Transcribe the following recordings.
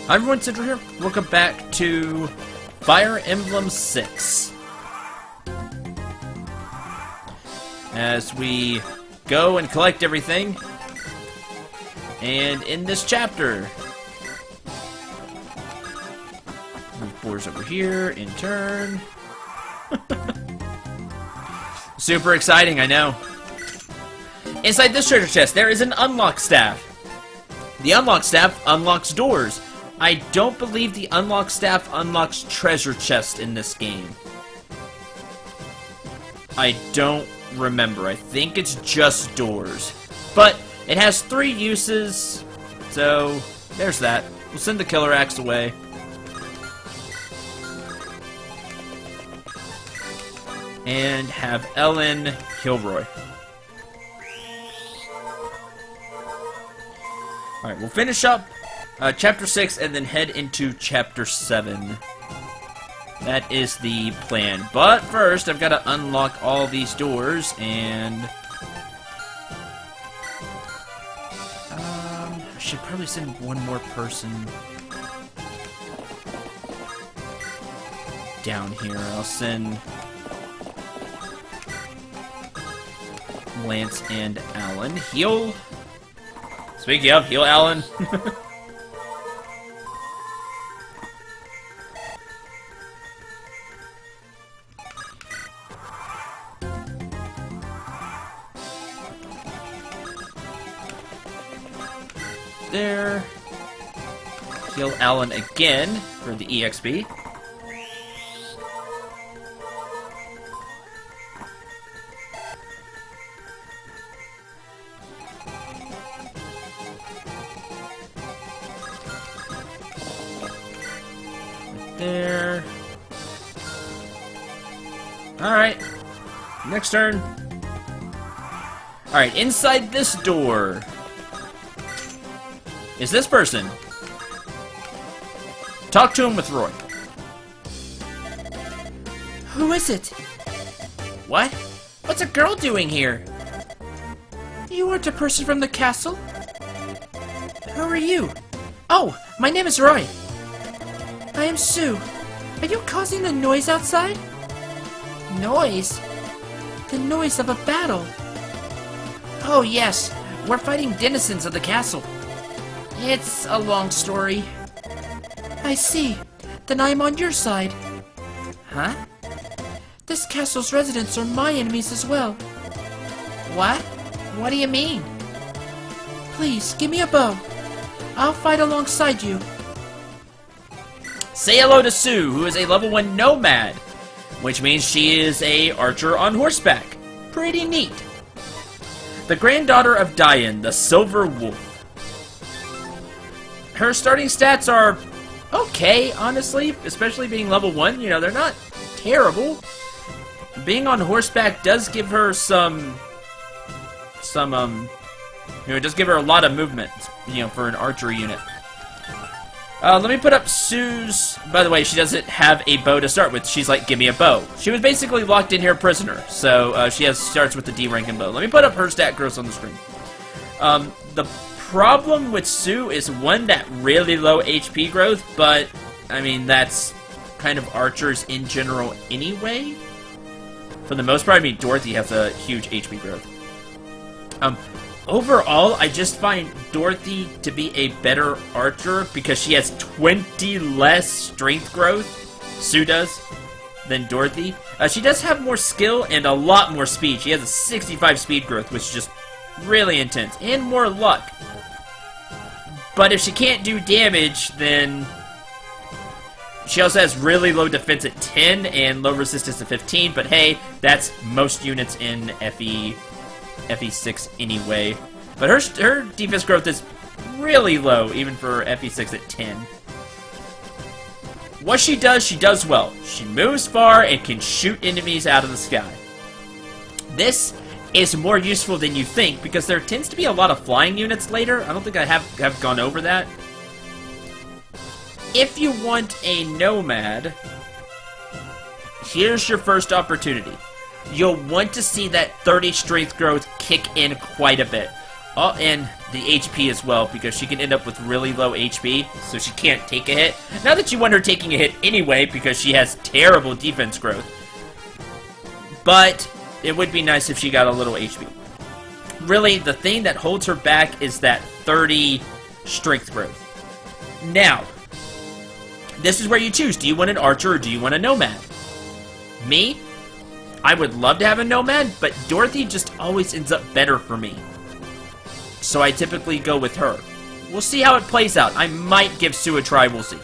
Hi everyone, Cendril here. Welcome back to Fire Emblem 6. As we go and collect everything. And in this chapter, move boards over here, in turn. Super exciting, I know. Inside this treasure chest, there is an unlock staff. The unlock staff unlocks doors. I don't believe the unlock staff unlocks treasure chest in this game. I don't remember. I think it's just doors. But it has 3 uses, so there's that. We'll send the killer axe away. And have Ellen heal Roy. Alright, we'll finish up Chapter 6 and then head into Chapter 7. That is the plan. But first, I've got to unlock all these doors and... I should probably send one more person down here. I'll send Lance and Alan. Heal... Speaking of, heal Alan. There. Heal Alan again for the EXP. There. Alright. Next turn. Alright, inside this door is this person. Talk to him with Roy. Who is it? What? What's a girl doing here? You aren't a person from the castle? Who are you? Oh, my name is Roy. I am Sue. Are you causing the noise outside? Noise? The noise of a battle. Oh yes, we're fighting denizens of the castle. It's a long story. I see. Then I am on your side. Huh? This castle's residents are my enemies as well. What? What do you mean? Please, give me a bow. I'll fight alongside you. Say hello to Sue, who is a level 1 nomad, which means she is a archer on horseback. Pretty neat. The granddaughter of Diane, the Silver Wolf. Her starting stats are okay, honestly, especially being level 1. You know, they're not terrible. Being on horseback does give her some, you know, it does give her a lot of movement, you know, for an archery unit. Let me put up Sue's... By the way, she doesn't have a bow to start with. She's like, give me a bow. She was basically locked in here prisoner, so she starts with the D rank and bow. Let me put up her stat growth on the screen. The problem with Sue is, one, that really low HP growth, but, I mean, that's kind of archers in general anyway. For the most part, I mean, Dorothy has a huge HP growth. Overall, I just find Dorothy to be a better archer because she has 20 less strength growth, Sue does, than Dorothy. She does have more skill and a lot more speed. She has a 65 speed growth, which is just really intense, and more luck. But if she can't do damage, then she also has really low defense at 10 and low resistance at 15, but hey, that's most units in FE6 anyway. But her defense growth is really low, even for FE6 at 10. What she does well. She moves far and can shoot enemies out of the sky. This is more useful than you think, because there tends to be a lot of flying units later. I don't think I have gone over that. If you want a nomad, here's your first opportunity. You'll want to see that 30 strength growth kick in quite a bit. Oh, and the HP as well, because she can end up with really low HP, so she can't take a hit. Not that you want her taking a hit anyway, because she has terrible defense growth. But it would be nice if she got a little HP. Really, the thing that holds her back is that 30 strength growth. Now, this is where you choose. Do you want an archer or do you want a nomad? Me? I would love to have a nomad, but Dorothy just always ends up better for me. So I typically go with her. We'll see how it plays out. I might give Sue a try, we'll see.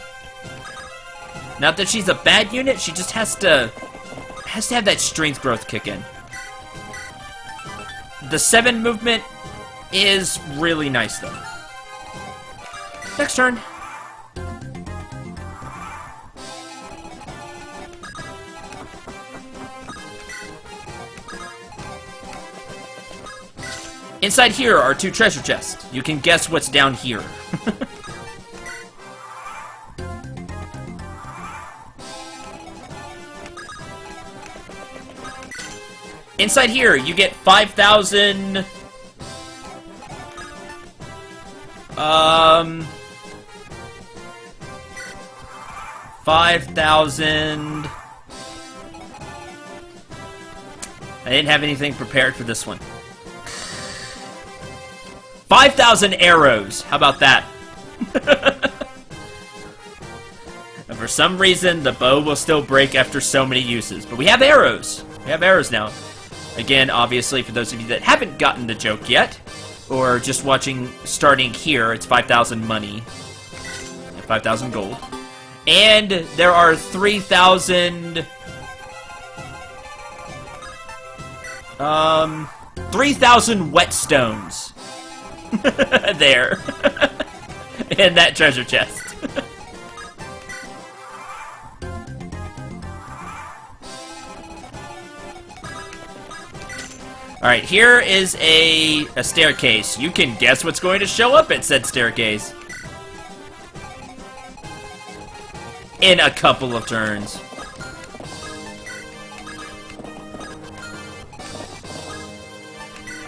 Not that she's a bad unit, she just has to have that strength growth kick in. The 7 movement is really nice, though. Next turn. Inside here are 2 treasure chests. You can guess what's down here. Inside here, you get 5,000... 5,000... I didn't have anything prepared for this one. 5,000 arrows. How about that? And for some reason, the bow will still break after so many uses. But we have arrows. We have arrows now. Again, obviously, for those of you that haven't gotten the joke yet, or just watching starting here, it's 5,000 money. 5,000 gold. And there are 3,000... 3,000 whetstones. There. In that treasure chest. Alright, here is a staircase. You can guess what's going to show up at said staircase. In a couple of turns.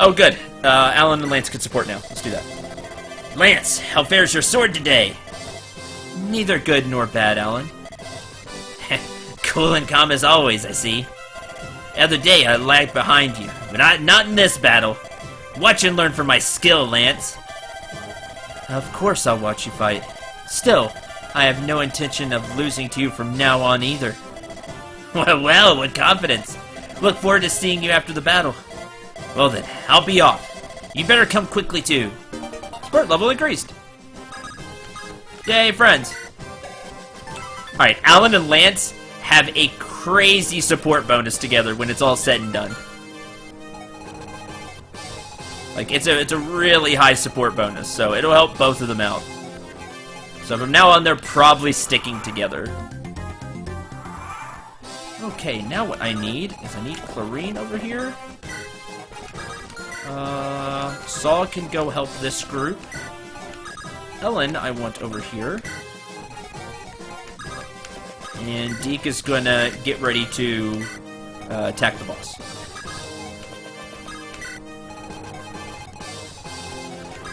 Oh, good. Alan and Lance can support now. Let's do that. Lance, how fares your sword today? Neither good nor bad, Alan. Cool and calm as always, I see. The other day, I lagged behind you, but not in this battle. Watch and learn from my skill, Lance. Of course I'll watch you fight. Still, I have no intention of losing to you from now on either. Well, with confidence. Look forward to seeing you after the battle. Well then, I'll be off. You better come quickly too. Sport level increased. Yay, friends. Alright, Alan and Lance have a crazy support bonus together when it's all said and done. Like, it's a really high support bonus, so it'll help both of them out. So from now on, they're probably sticking together. Okay, now what I need is I need Clarine over here. Saul can go help this group. Ellen, I want over here. And Deke is gonna get ready to attack the boss.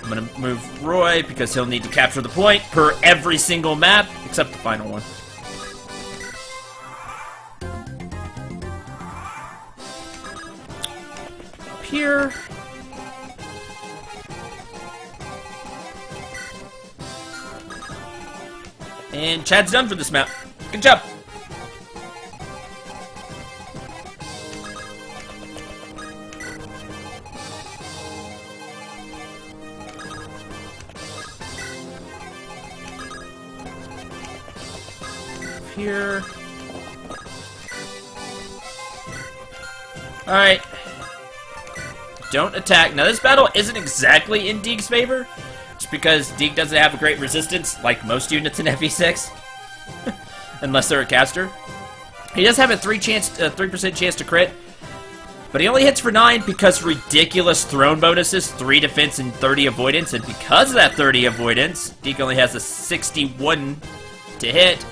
I'm gonna move Roy because he'll need to capture the point per every single map, except the final one. Up here. And Chad's done for this map. Good job. Here. Alright. Don't attack. Now, this battle isn't exactly in Deke's favor, just because Deke doesn't have a great resistance, like most units in FE6. Unless they're a caster. He does have a 3% chance to crit, but he only hits for 9 because ridiculous thrown bonuses, 3 defense and 30 avoidance, and because of that 30 avoidance, Deke only has a 61 to hit.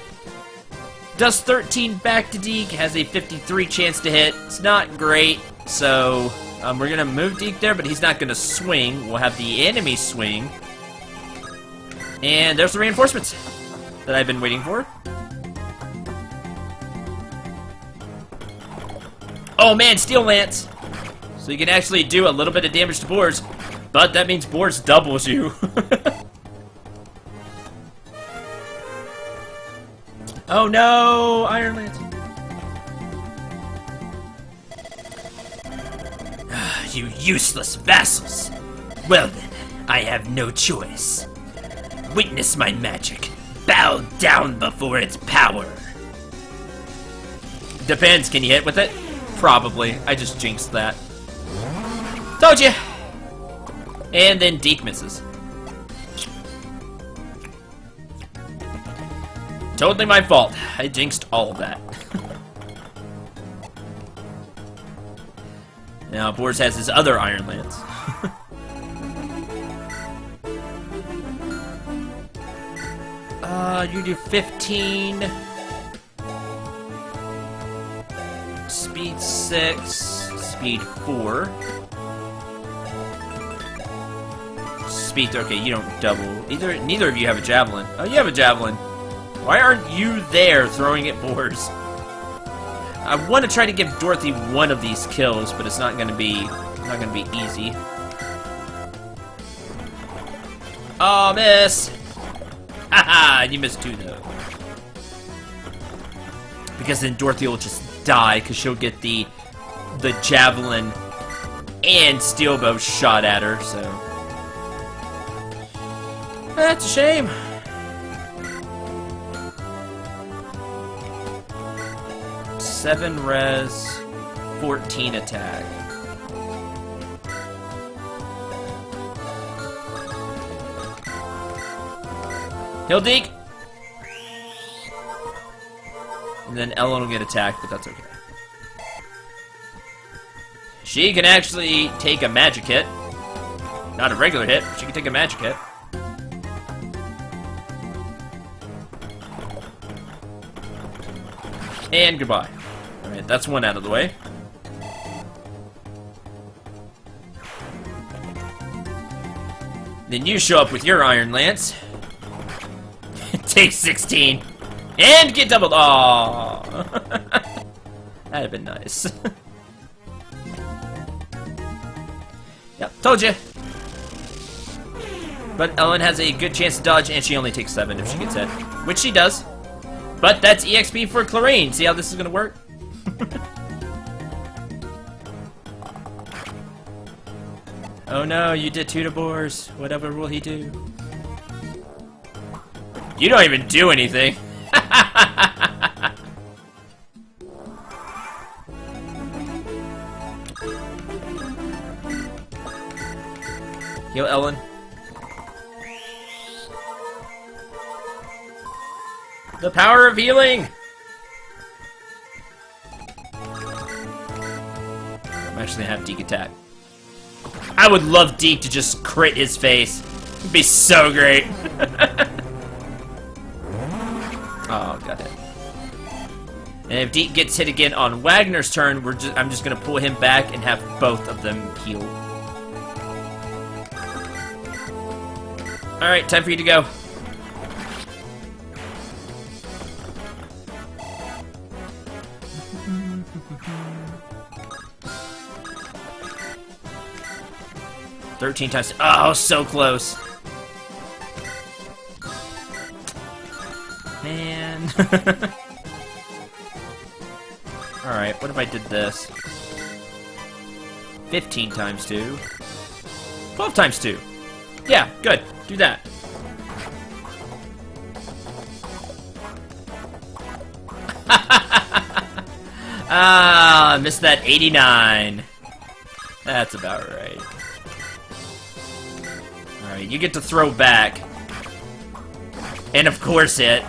Does 13 back to Deke, has a 53 chance to hit. It's not great, so We're gonna move Deke there, but he's not gonna swing. We'll have the enemy swing. And there's the reinforcements that I've been waiting for. Oh man, Steel Lance! So you can actually do a little bit of damage to boars, but that means boars doubles you. Oh no! Iron Lance! You useless vassals! Well then, I have no choice. Witness my magic. Bow down before its power. Depends, can you hit with it? Probably. I just jinxed that. Told you! And then Deke misses. Totally my fault. I jinxed all of that. Now, Boris has his other Iron Lance. You do 15. Speed 6. Speed 4. Speed, okay, you don't double. Neither of you have a javelin. Oh, you have a javelin. Why aren't you there throwing at boars? I want to try to give Dorothy one of these kills, but it's not gonna be easy. Oh, miss! Haha, you missed 2 though. Because then Dorothy will just die, because she'll get the javelin and steel bow shot at her, so. That's a shame. Seven res, 14 attack. He'll Deke! And then Ellen will get attacked, but that's okay. She can actually take a magic hit. Not a regular hit, but she can take a magic hit. And goodbye. Alright, that's one out of the way. Then you show up with your Iron Lance. Take 16. And get doubled. Aww. That'd have been nice. Yep, told you. But Ellen has a good chance to dodge, and she only takes 7 if she gets hit. Which she does. But that's EXP for Clarine. See how this is gonna work? Oh no, you did 2 to boars. Whatever will he do? You don't even do anything. Heal Ellen. The power of healing! I'm actually gonna have Deke attack. I would love Deke to just crit his face. It'd be so great. Oh, got it. And if Deke gets hit again on Wagner's turn, I'm just gonna pull him back and have both of them heal. Alright, time for you to go. $13 times. Oh, so close. Man. Alright, what if I did this? 15 times 2. 12 times 2. Yeah, good. Do that. Ah, I missed that 89. That's about right. Alright, you get to throw back. And of course hit.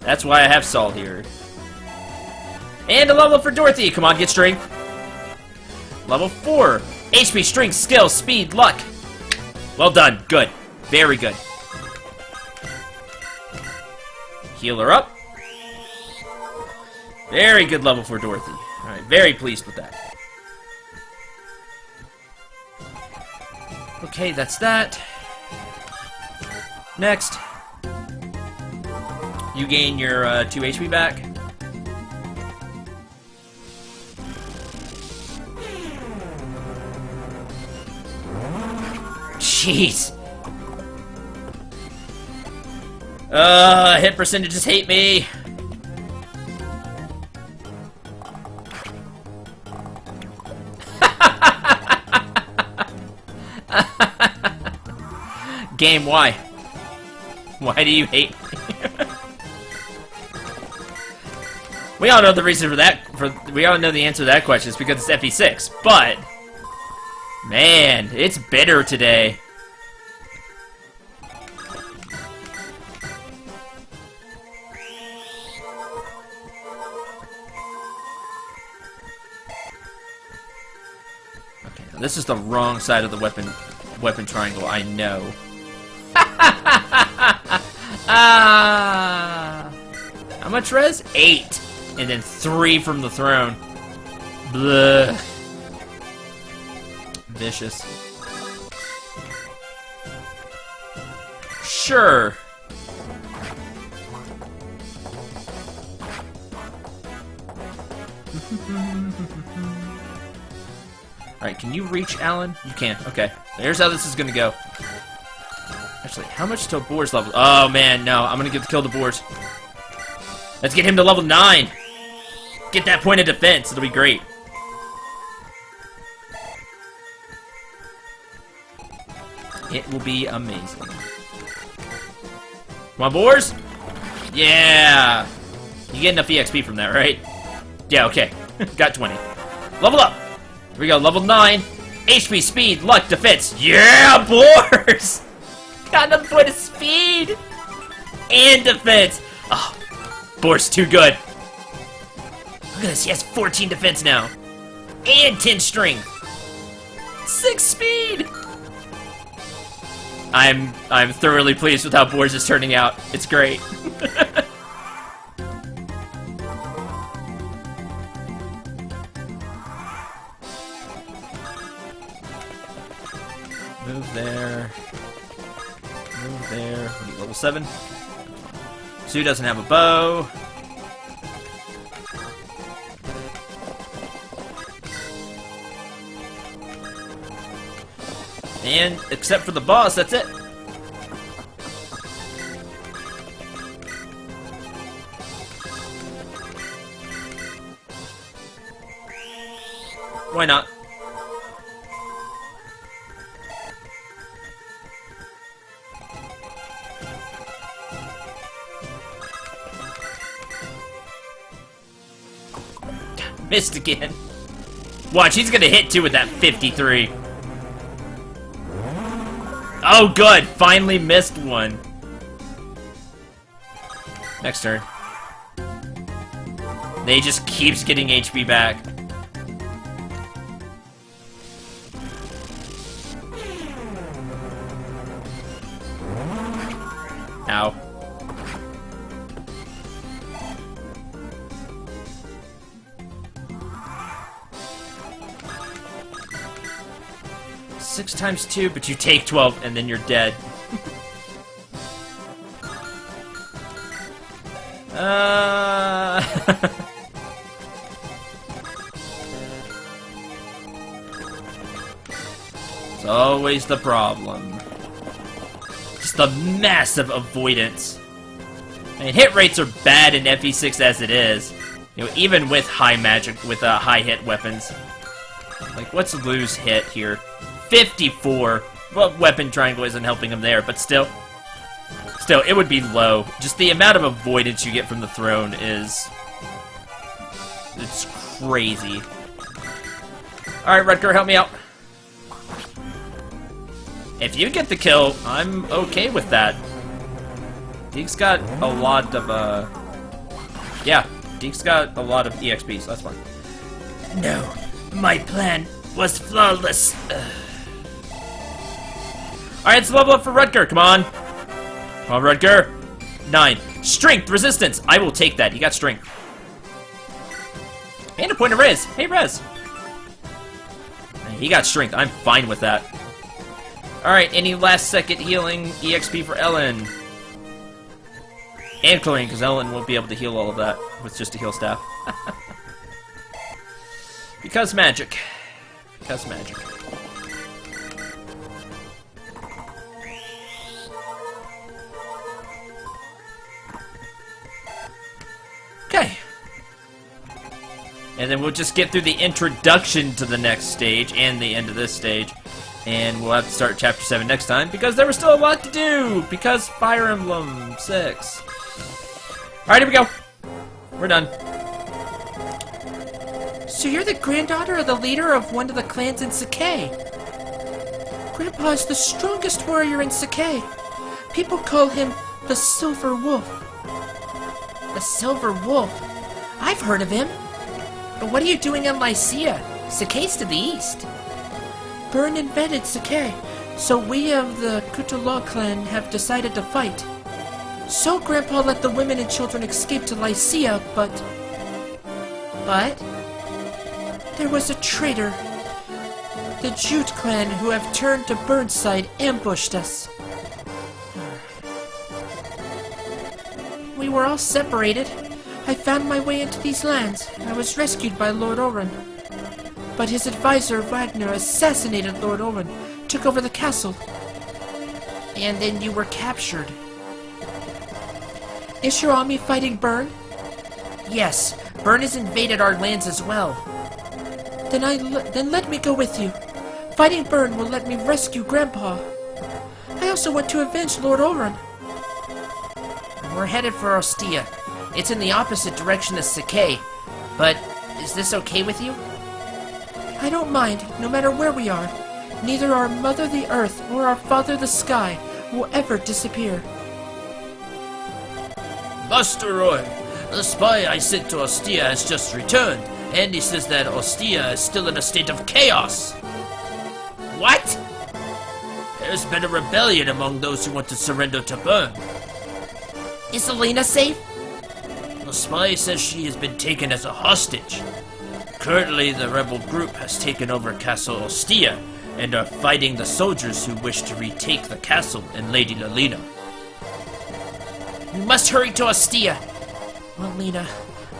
That's why I have Salt here. And a level for Dorothy. Come on, get strength. Level 4. HP, strength, skill, speed, luck. Well done. Good. Very good. Heal her up. Very good level for Dorothy. Alright, very pleased with that. Okay, that's that. Next. You gain your 2 HP back. Jeez. Hit percentages hate me. Game, why? Why do you hate me? We all know the reason for that. We all know the answer to that question. It's because it's FE6. But man, it's bitter today. Okay, now this is the wrong side of the weapon triangle. I know. How much res? 8. And then 3 from the throne. Blah. Vicious. Sure. Alright, can you reach Alan? You can. Okay. Here's how this is gonna go. Actually, how much till Boar's level? Oh man, no. I'm gonna get to kill the Boars. Let's get him to level 9. Get that point of defense. It'll be great. It will be amazing. Come on, Boars. Yeah. You get enough EXP from that, right? Yeah, okay. Got 20. Level up. Here we go. Level 9. HP, speed, luck, defense. Yeah, Boars. Got enough point of speed and defense. Oh, Boar's too good. Look at this, he has 14 defense now. And 10 strength. 6 speed! I'm thoroughly pleased with how Boars is turning out. It's great. Move there. Move there. Level 7. Sue doesn't have a bow. And, except for the boss, that's it. Why not? Missed again. Watch, he's gonna hit too with that 53. Oh, good! Finally missed one. Next turn. They just keeps getting HP back. Ow. Six times 2, but you take 12 and then you're dead. It's always the problem. Just the massive avoidance. I mean, hit rates are bad in FE6 as it is. You know, even with high magic, with high hit weapons. Like, what's Lou's hit here? 54. Well, weapon triangle isn't helping him there, but still. Still, it would be low. Just the amount of avoidance you get from the throne is... it's crazy. Alright, Rutger, help me out. If you get the kill, I'm okay with that. Deke's got a lot of, yeah, Deke's got a lot of EXP, so that's fine. No, my plan was flawless. Alright, let's level up for Rutger, come on. Come on, Rutger. 9. Strength, resistance. I will take that, he got strength. And a point of res. Hey, res. He got strength, I'm fine with that. Alright, any last second healing EXP for Ellen? And Chloe, because Ellen won't be able to heal all of that with just a heal staff. Because magic. Because magic. Okay. And then we'll just get through the introduction to the next stage and the end of this stage. And we'll have to start Chapter 7 next time because there was still a lot to do! Because Fire Emblem 6. Alright, here we go. We're done. So you're the granddaughter of the leader of one of the clans in Sakai. Grandpa is the strongest warrior in Sakai. People call him the Silver Wolf. The Silver Wolf? I've heard of him. But what are you doing in Lycia? Sakai's to the east. Byrne invented Sakai, so we of the Kutula clan have decided to fight. So Grandpa let the women and children escape to Lycia, but... There was a traitor. The Jute clan, who have turned to Byrne's side, ambushed us. We were all separated. I found my way into these lands. I was rescued by Lord Oren. But his advisor, Ragnar, assassinated Lord Oren, took over the castle. And then you were captured. Is your army fighting Byrne? Yes, Byrne has invaded our lands as well. Then let me go with you. Fighting Byrne will let me rescue Grandpa. I also want to avenge Lord Oren. We're headed for Ostia. It's in the opposite direction as Sakai. But is this okay with you? I don't mind, no matter where we are. Neither our mother the earth or our father the sky will ever disappear. Master Roy, the spy I sent to Ostia has just returned, and he says that Ostia is still in a state of chaos. What? There's been a rebellion among those who want to surrender to Byrne. Is Elena safe? The spy says she has been taken as a hostage. Currently, the rebel group has taken over Castle Ostia and are fighting the soldiers who wish to retake the castle and Lady Lelena. We must hurry to Ostia. Lelena,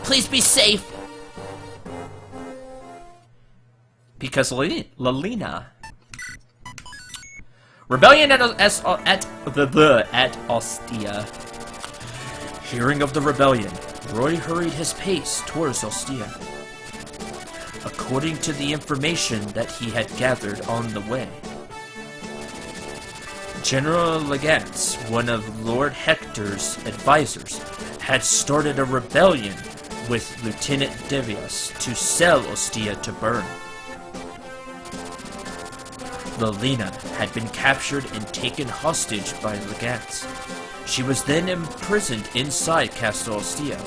please be safe. Because Lelena. Rebellion at Ostia. Hearing of the rebellion, Roy hurried his pace towards Ostia. According to the information that he had gathered on the way, General Legance, one of Lord Hector's advisors, had started a rebellion with Lieutenant Devios to sell Ostia to Byrne. Lelena had been captured and taken hostage by Legance. She was then imprisoned inside Castle Ostia,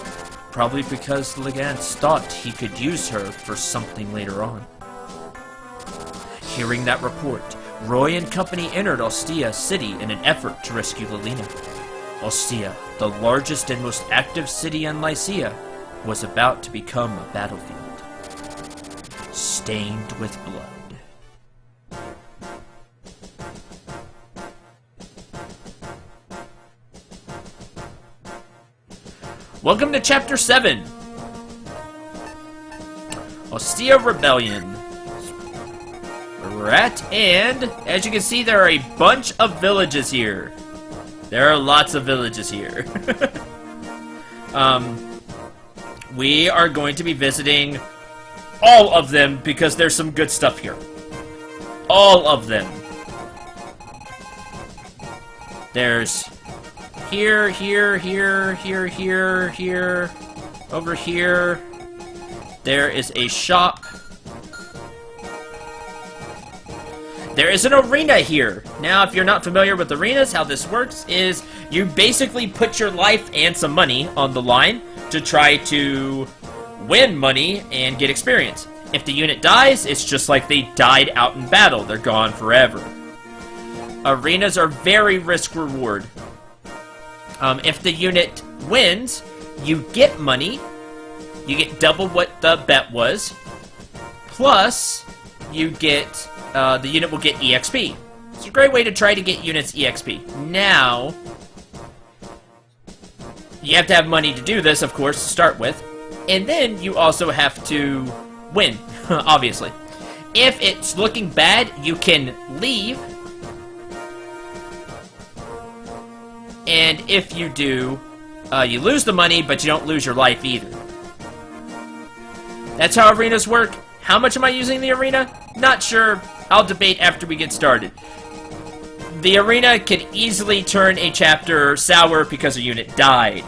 probably because Legance thought he could use her for something later on. Hearing that report, Roy and company entered Ostia city in an effort to rescue Lelena. Ostia, the largest and most active city in Lycia, was about to become a battlefield, stained with blood. Welcome to Chapter 7! Ostia Rebellion. Rat, and as you can see, there are a bunch of villages here. There are lots of villages here. We are going to be visiting all of them because there's some good stuff here. All of them. There's here, here, here, here, here, here, over here. There is a shop. There is an arena here. Now, if you're not familiar with arenas, how this works is you basically put your life and some money on the line to try to win money and get experience. If the unit dies, it's just like they died out in battle. They're gone forever. Arenas are very risk-reward. If the unit wins, you get money. You get double what the bet was. Plus, you get... the unit will get EXP. It's a great way to try to get units EXP. Now, you have to have money to do this, of course, to start with. And then you also have to win, obviously. If it's looking bad, you can leave. And if you do, you lose the money, but you don't lose your life either. That's how arenas work. How much am I using the arena? Not sure. I'll debate after we get started. The arena can easily turn a chapter sour because a unit died.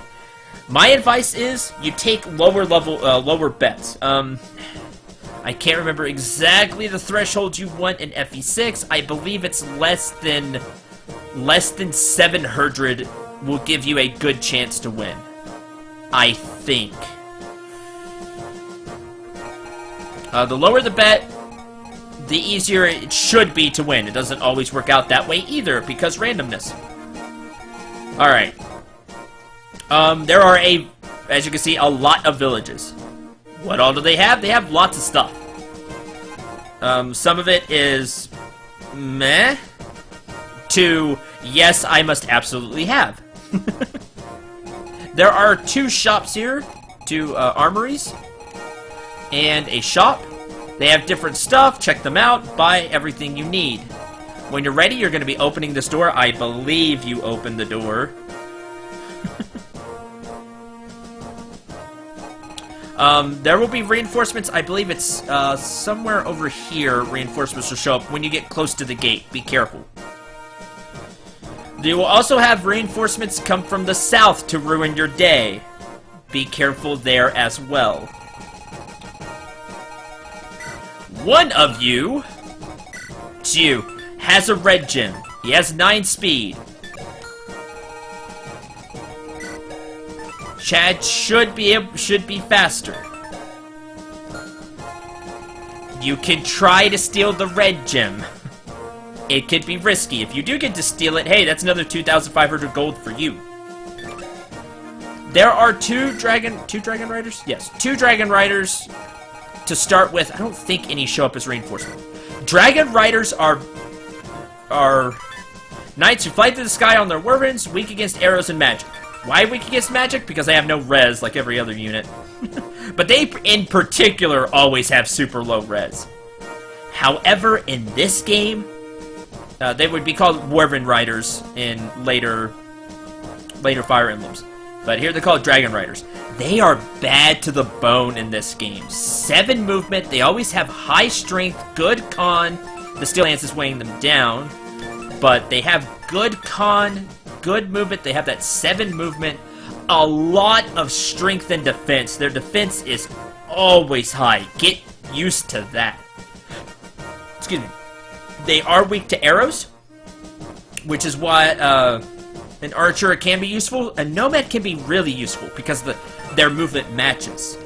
My advice is you take lower bets. I can't remember exactly the threshold you want in FE6. I believe it's less than 700 will give you a good chance to win. I think. The lower the bet, the easier it should be to win. It doesn't always work out that way either, because randomness. Alright. There are, as you can see, a lot of villages. What all do they have? They have lots of stuff. Some of it is meh to yes, I must absolutely have. There are 2 shops here, 2 armories, and a shop. They have different stuff. Check them out. Buy everything you need. When you're ready, you're going to be opening this door. I believe you opened the door. There will be reinforcements. I believe it's somewhere over here. Reinforcements will show up when you get close to the gate. Be careful. They will also have reinforcements come from the south to ruin your day. Be careful there as well. One of you, it's you, has a red gem. He has 9 speed. Chad should be faster. You can try to steal the red gem. It could be risky. If you do get to steal it, hey, that's another 2,500 gold for you. There are 2 dragon riders? Yes, 2 dragon riders to start with. I don't think any show up as reinforcement. Dragon riders are knights who fly through the sky on their wyverns, weak against arrows and magic. Why weak against magic? Because they have no res like every other unit. But they, in particular, always have super low res. However, in this game, they would be called wyvern riders in later Fire Emblems. But here they're called dragon riders. They are bad to the bone in this game. 7 movement, they always have high strength, good con. The steel lance is weighing them down. But they have good con, good movement. They have that 7 movement. A lot of strength and defense. Their defense is always high. Get used to that. Excuse me. They are weak to arrows, which is why an archer can be useful. A nomad can be really useful because their movement matches.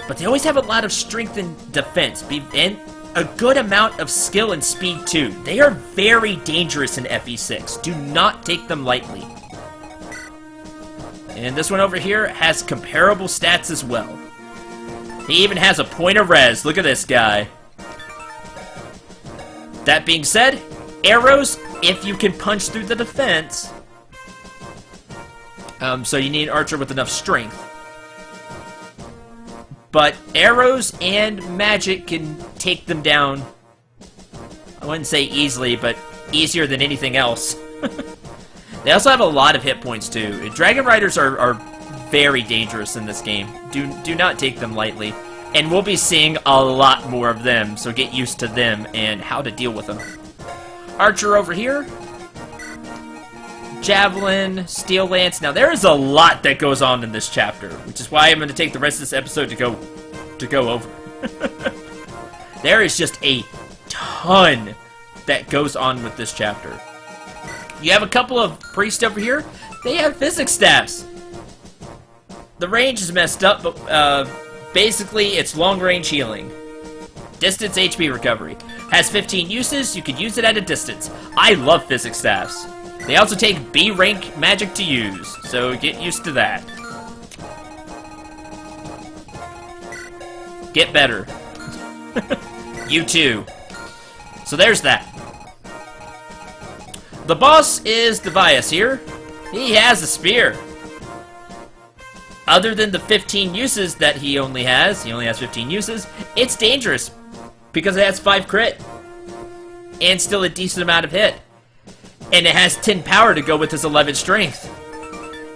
But they always have a lot of strength and defense, and a good amount of skill and speed too. They are very dangerous in FE6. Do not take them lightly. And this one over here has comparable stats as well. He even has a point of res. Look at this guy. That being said, arrows, if you can punch through the defense, so you need an archer with enough strength. But arrows and magic can take them down, I wouldn't say easily, but easier than anything else. They also have a lot of hit points too. Dragon Riders are very dangerous in this game. Do not take them lightly. And we'll be seeing a lot more of them, so get used to them and how to deal with them. Archer over here. Javelin, Steel Lance. Now there is a lot that goes on in this chapter, which is why I'm going to take the rest of this episode to go over. There is just a ton that goes on with this chapter. You have a couple of priests over here. They have physics staffs. The range is messed up, but basically it's long-range healing. Distance HP recovery. Has 15 uses. You can use it at a distance. I love physics staffs. They also take B rank magic to use, so get used to that. Get better. You too. So there's that. the boss is Devias here. He has a spear. Other than the 15 uses that he only has 15 uses, it's dangerous because it has 5 crit and still a decent amount of hit. And it has 10 power to go with his 11 strength.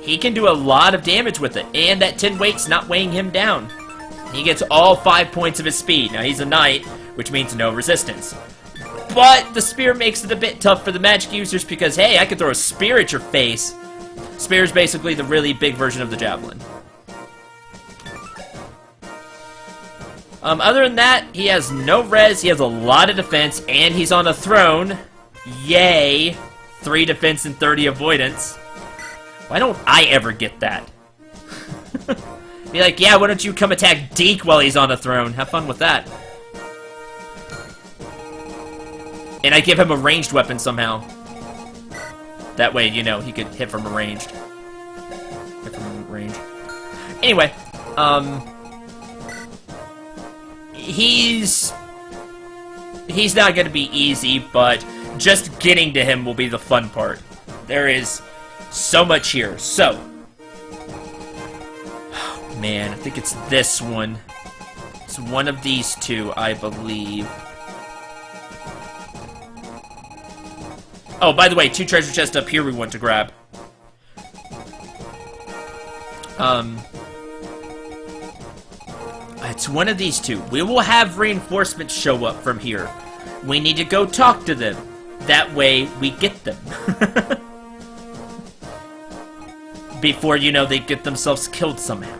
He can do a lot of damage with it, and that 10 weight's not weighing him down. He gets all 5 points of his speed. Now he's a knight, which means no resistance. But the spear makes it a bit tough for the magic users because, hey, I could throw a spear at your face. Spear is basically the really big version of the javelin. Other than that, he has no res, he has a lot of defense, and he's on a throne. Yay! 3 defense and 30 avoidance. Why don't I ever get that? Be like, yeah, why don't you come attack Deke while he's on a throne? Have fun with that. And I give him a ranged weapon somehow. That way, you know, he could hit from ranged. Hit from range. Anyway, he's not gonna be easy, but just getting to him will be the fun part. There is so much here. So, oh man, I think it's this one. It's one of these two, I believe. Oh, by the way, 2 treasure chests up here we want to grab. It's one of these two. We will have reinforcements show up from here. We need to go talk to them. That way, we get them. Before, you know, they get themselves killed somehow.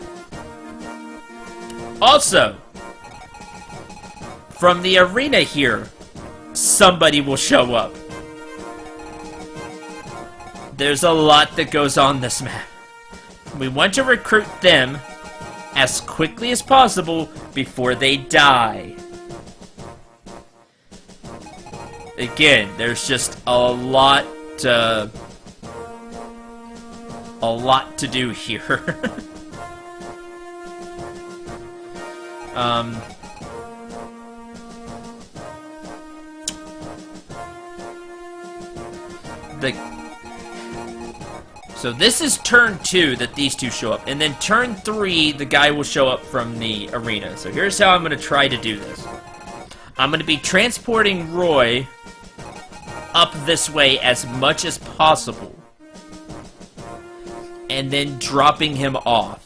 Also, from the arena here, somebody will show up. There's a lot that goes on this map. We want to recruit them as quickly as possible before they die. Again, there's just a lot to do here. So this is turn 2 that these two show up, and then turn 3 the guy will show up from the arena. So here's how I'm going to try to do this. I'm going to be transporting Roy up this way as much as possible, and then dropping him off,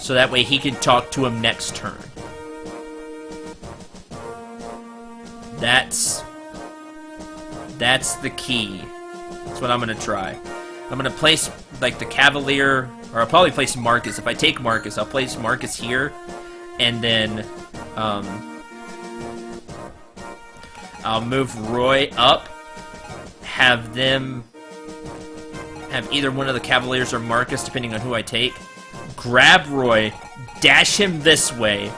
so that way he can talk to him next turn. That's the key. That's what I'm going to try. I'm going to place, like, the Cavalier, or I'll probably place Marcus. If I take Marcus, I'll place Marcus here, and then, I'll move Roy up, have either one of the Cavaliers or Marcus, depending on who I take, grab Roy, dash him this way,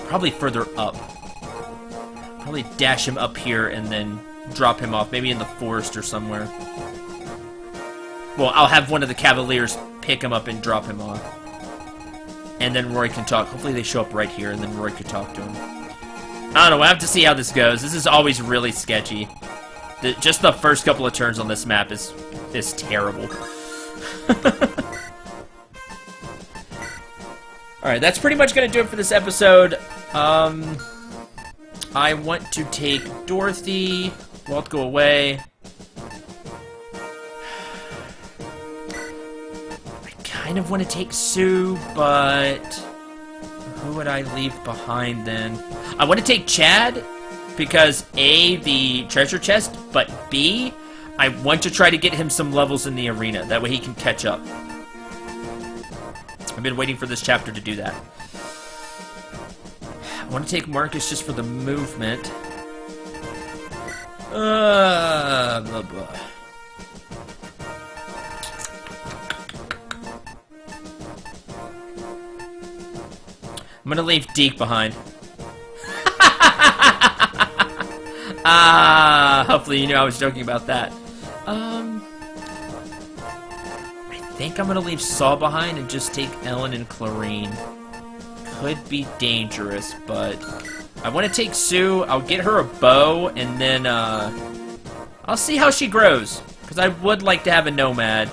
probably further up. Probably dash him up here and then drop him off, maybe in the forest or somewhere. Well, I'll have one of the Cavaliers pick him up and drop him off. And then Roy can talk. Hopefully they show up right here and then Roy can talk to him. I don't know, we'll have to see how this goes. This is always really sketchy. Just the first couple of turns on this map is terrible. Alright, that's pretty much going to do it for this episode. I want to take Dorothy. Walt, go away. I kind of want to take Sue, but who would I leave behind then? I want to take Chad, because A, the treasure chest, but B, I want to try to get him some levels in the arena. That way he can catch up. I've been waiting for this chapter to do that. I want to take Marcus just for the movement. Blah, blah. I'm gonna leave Deke behind. Hopefully you knew I was joking about that. I think I'm gonna leave Saw behind and just take Ellen and Clarine. Could be dangerous, but I want to take Sue. I'll get her a bow, and then I'll see how she grows, because I would like to have a Nomad.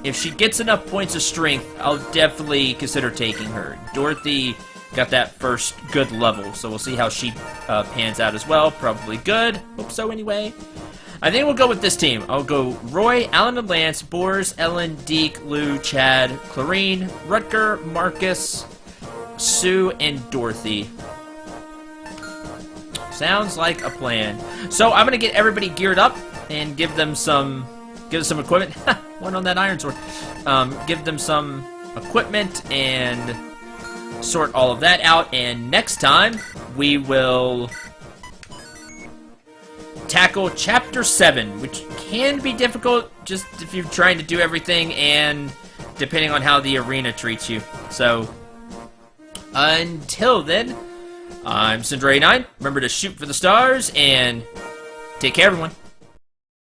If she gets enough points of strength, I'll definitely consider taking her. Dorothy got that first good level, so we'll see how she pans out as well. Probably good. Hope so anyway. I think we'll go with this team. I'll go Roy, Alan and Lance, Boris, Ellen, Deke, Lou, Chad, Clarine, Rutger, Marcus, Sue, and Dorothy. Sounds like a plan. So I'm gonna get everybody geared up and give them some equipment. One on that iron sword. Give them some equipment and sort all of that out. And next time we will tackle Chapter 7, which can be difficult just if you're trying to do everything and depending on how the arena treats you. So until then, I'm Cendril 9. Remember to shoot for the stars and take care, everyone.